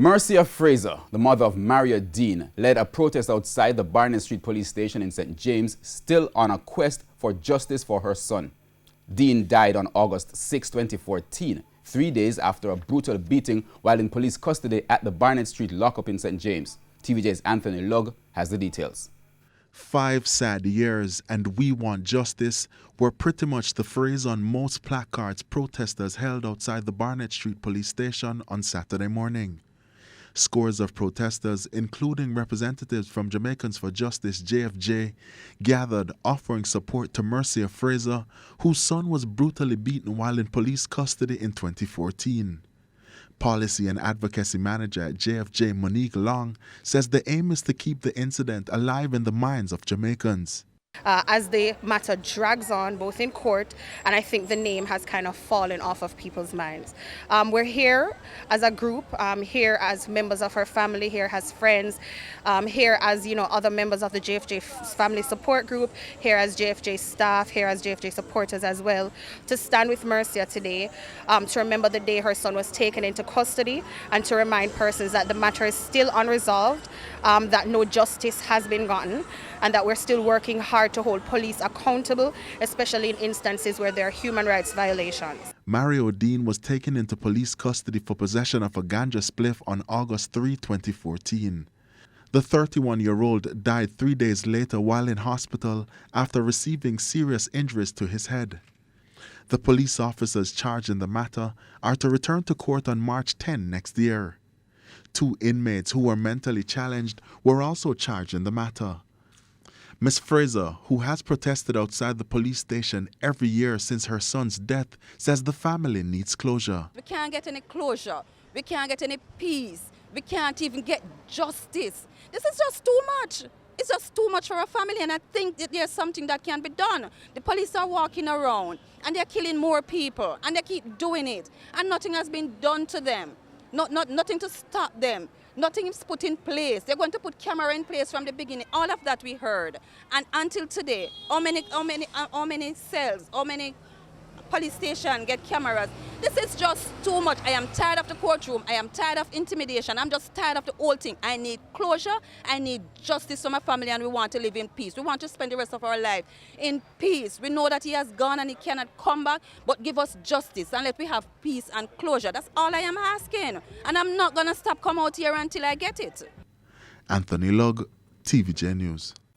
Marcia Fraser, the mother of Mario Dean, led a protest outside the Barnett Street Police Station in St. James, still on a quest for justice for her son. Dean died on August 6, 2014, 3 days after a brutal beating while in police custody at the Barnett Street lockup in St. James. TVJ's Anthony Lugg has the details. 5 sad years and we want justice were pretty much the phrase on most placards protesters held outside the Barnett Street Police Station on Saturday morning. Scores of protesters, including representatives from Jamaicans for Justice JFJ, gathered offering support to Marcia Fraser, whose son was brutally beaten while in police custody in 2014. Policy and Advocacy Manager at JFJ, Monique Long, says the aim is to keep the incident alive in the minds of Jamaicans. As the matter drags on, both in court, and I think the name has kind of fallen off of people's minds. We're here as a group, here as members of her family, here as friends, here as other members of the JFJ family support group, here as JFJ staff, here as JFJ supporters as well, to stand with Marcia today, to remember the day her son was taken into custody, and to remind persons that the matter is still unresolved, that no justice has been gotten, and that we're still working hard to hold police accountable, especially in instances where there are human rights violations. Mario Dean was taken into police custody for possession of a ganja spliff on August 3, 2014. The 31-year-old died 3 days later while in hospital after receiving serious injuries to his head. The police officers charged in the matter are to return to court on March 10 next year. 2 inmates who were mentally challenged were also charged in the matter. Ms. Fraser, who has protested outside the police station every year since her son's death, says the family needs closure. We can't get any closure. We can't get any peace. We can't even get justice. This is just too much. It's just too much for our family, and I think that there's something that can be done. The police are walking around, and they're killing more people, and they keep doing it, and nothing has been done to them. Nothing to stop them. Nothing is put in place. They're going to put camera in place from the beginning. All of that we heard. And until today, how many cells, how many police stations get cameras? This is just too much. I am tired of the courtroom. I am tired of intimidation. I'm just tired of the whole thing. I need closure. I need justice for my family, and we want to live in peace. We want to spend the rest of our life in peace. We know that he has gone and he cannot come back, but give us justice and let we have peace and closure. That's all I am asking. And I'm not going to stop come out here until I get it. Anthony Lugg, TVJ News.